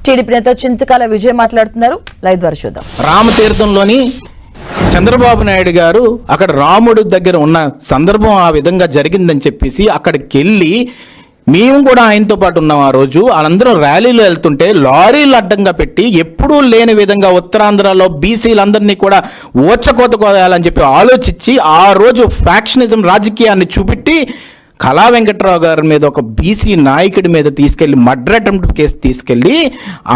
TDP నేత చింతకాల విజయ్ మాట్లాడుతున్నారు. Live ద్వారా చూద్దాం. రామతీర్థంలోని చంద్రబాబు నాయుడు గారు అక్కడ రాముడి దగ్గర ఉన్న సందర్భం ఆ విధంగా జరిగిందని చెప్పేసి అక్కడికి వెళ్ళి మేము కూడా ఆయనతో పాటు ఉన్నాం. ఆ రోజు వాళ్ళందరూ ర్యాలీలో వెళ్తుంటే లారీలు అడ్డంగా పెట్టి ఎప్పుడూ లేని విధంగా ఉత్తరాంధ్రలో బీసీలందరినీ కూడా ఓచకోత కోయాలని చెప్పి ఆలోచించి ఆ రోజు ఫ్యాక్షనిజం రాజకీయాన్ని చూపెట్టి కళా వెంకట్రావు గారి మీద ఒక బీసీ నాయకుడి మీద తీసుకెళ్ళి మర్డర్ అటెంప్ట్ కేసు తీసుకెళ్ళి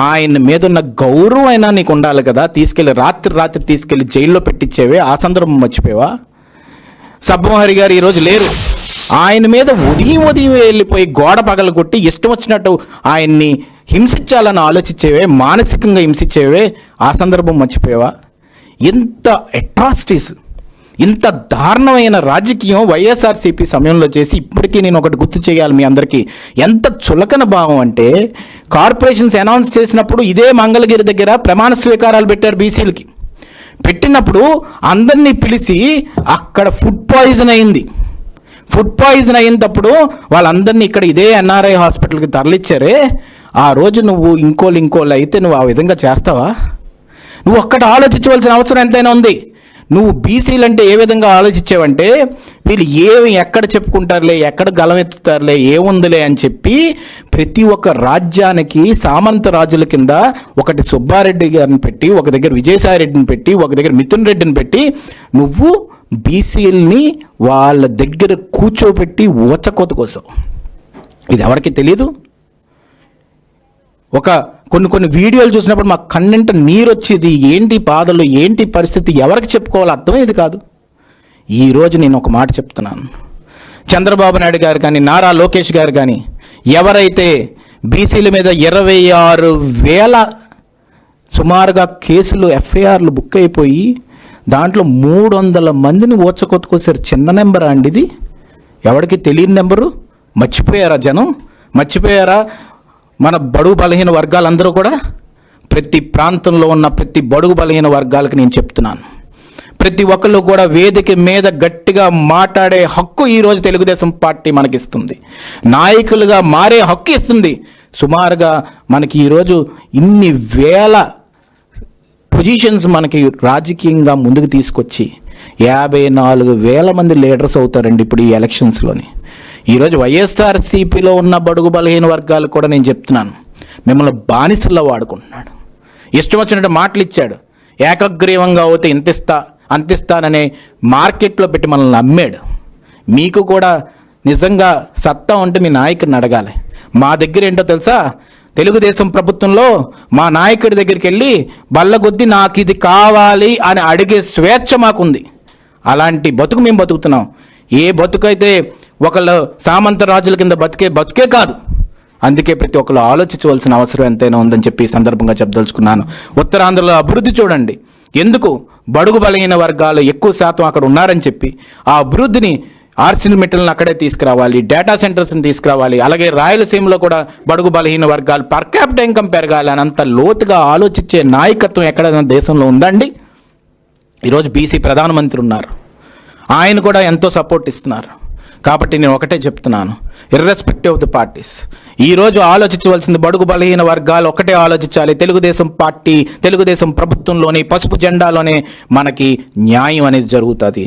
ఆయన మీద ఉన్న గౌరవం అయినా నీకు ఉండాలి కదా, తీసుకెళ్ళి రాత్రి తీసుకెళ్ళి జైల్లో పెట్టించేవే. ఆ సందర్భం మర్చిపోయావా? సబ్బమోహరి గారు ఈరోజు లేరు. ఆయన మీద ఉదయం వెళ్ళిపోయి గోడ పగలగొట్టి ఇష్టం వచ్చినట్టు ఆయన్ని హింసించాలని ఆలోచించేవే, మానసికంగా హింసించేవే. ఆ సందర్భం మర్చిపోయావా? ఎంత అట్రాసిటీస్, ఇంత దారుణమైన రాజకీయం వైఎస్ఆర్సీపీ సమయంలో చేసి ఇప్పటికీ నేను ఒకటి గుర్తు చేయాలి మీ అందరికీ. ఎంత చులకన భావం అంటే కార్పొరేషన్స్ అనౌన్స్ చేసినప్పుడు ఇదే మంగళగిరి దగ్గర ప్రమాణ స్వీకారాలు పెట్టారు బీసీలకి. పెట్టినప్పుడు అందరినీ పిలిచి అక్కడ ఫుడ్ పాయిజన్ అయింది. ఫుడ్ పాయిజన్ అయినప్పుడు వాళ్ళందరినీ ఇక్కడ ఇదే ఎన్ఆర్ఐ హాస్పిటల్కి తరలిచ్చారే. ఆ రోజు నువ్వు ఇంకోళ్ళు అయితే నువ్వు ఆ విధంగా చేస్తావా? నువ్వు ఒక్కటి ఆలోచించవలసిన అవసరం ఎంతైనా ఉంది. నువ్వు బీసీలు అంటే ఏ విధంగా ఆలోచించావంటే వీళ్ళు ఎక్కడ చెప్పుకుంటారులే, ఎక్కడ గలమెత్తుతారులే, ఏముందిలే అని చెప్పి ప్రతి ఒక్క రాజ్యానికి సామంత రాజుల కింద ఒకటి సుబ్బారెడ్డి గారిని పెట్టి, ఒక దగ్గర విజయసాయి రెడ్డిని పెట్టి, ఒక దగ్గర మిథున్ రెడ్డిని పెట్టి నువ్వు బీసీలని వాళ్ళ దగ్గర కూర్చోబెట్టి ఊచకోత కోసం. ఇది ఎవరికి తెలీదు. కొన్ని వీడియోలు చూసినప్పుడు మా కన్నింట నీరు వచ్చేది. ఏంటి బాధలు, ఏంటి పరిస్థితి, ఎవరికి చెప్పుకోవాలో అర్థమయ్యేది కాదు. ఈరోజు నేను ఒక మాట చెప్తున్నాను. చంద్రబాబు నాయుడు గారు కానీ, నారా లోకేష్ గారు కానీ ఎవరైతే బీసీల మీద 26,000 సుమారుగా కేసులు ఎఫ్ఐఆర్లు బుక్ అయిపోయి దాంట్లో 300 మందిని ఓచకొత్తుకోసారు. చిన్న నెంబరా అండి ఇది? ఎవరికి తెలియని నెంబరు. మర్చిపోయారా జనం? మర్చిపోయారా? మన బడుగు బలహీన వర్గాలందరూ కూడా, ప్రతి ప్రాంతంలో ఉన్న ప్రతి బడుగు బలహీన వర్గాలకు నేను చెప్తున్నాను, ప్రతి ఒక్కళ్ళు కూడా వేదిక మీద గట్టిగా మాట్లాడే హక్కు ఈరోజు తెలుగుదేశం పార్టీ మనకిస్తుంది. నాయకులుగా మారే హక్కు ఇస్తుంది. సుమారుగా మనకి ఈరోజు ఇన్ని వేల పొజిషన్స్ మనకి రాజకీయంగా ముందుకు తీసుకొచ్చి 54,000 మంది లీడర్స్ అవుతారండి ఇప్పుడు ఈ ఎలక్షన్స్లోని. ఈరోజు వైఎస్ఆర్సీపీలో ఉన్న బడుగు బలహీన వర్గాలు కూడా నేను చెప్తున్నాను, మిమ్మల్ని బానిసల్లో వాడుకుంటున్నాడు. ఇష్టం వచ్చినట్టు మాటలు ఇచ్చాడు. ఏకగ్రీవంగా అవుతే అంతిస్తాననే మార్కెట్లో పెట్టి మనల్ని అమ్మాడు. మీకు కూడా నిజంగా సత్తా ఉంటే మీ నాయకుడిని అడగాలి. మా దగ్గర ఏంటో తెలుసా? తెలుగుదేశం ప్రభుత్వంలో మా నాయకుడి దగ్గరికి వెళ్ళి బల్లగొద్ది నాకు ఇది కావాలి అని అడిగే స్వేచ్ఛ మాకుంది. అలాంటి బతుకు మేము బతుకుతున్నాం. ఏ బతుకైతే ఒకళ్ళు సామంత రాజుల కింద బతుకే కాదు. అందుకే ప్రతి ఒక్కరు ఆలోచించవలసిన అవసరం ఎంతైనా ఉందని చెప్పి ఈ సందర్భంగా చెప్పదలుచుకున్నాను. ఉత్తరాంధ్రలో అభివృద్ధి చూడండి. ఎందుకు బడుగు బలహీన వర్గాలు ఎక్కువ శాతం అక్కడ ఉన్నారని చెప్పి ఆ అభివృద్ధిని ఆర్సిల్ మెటల్ని అక్కడే తీసుకురావాలి, డేటా సెంటర్స్ని తీసుకురావాలి. అలాగే రాయలసీమలో కూడా బడుగు బలహీన వర్గాలు పర్ క్యాపిటా ఇన్కమ్ పెరగాలి అని అంత లోతుగా ఆలోచించే నాయకత్వం ఎక్కడైనా దేశంలో ఉందండి? ఈరోజు బీసీ ప్రధానమంత్రి ఉన్నారు, ఆయన కూడా ఎంతో సపోర్ట్ ఇస్తున్నారు. కాబట్టి నేను ఒకటే చెప్తున్నాను, ఇర్రెస్పెక్టివ్ ఆఫ్ ది పార్టీస్ ఈరోజు ఆలోచించవలసింది బడుగు బలహీన వర్గాలు ఒకటే ఆలోచించాలి. తెలుగుదేశం పార్టీ, తెలుగుదేశం ప్రభుత్వంలోని పసుపు జెండాలోనే మనకి న్యాయం అనేది జరుగుతుంది.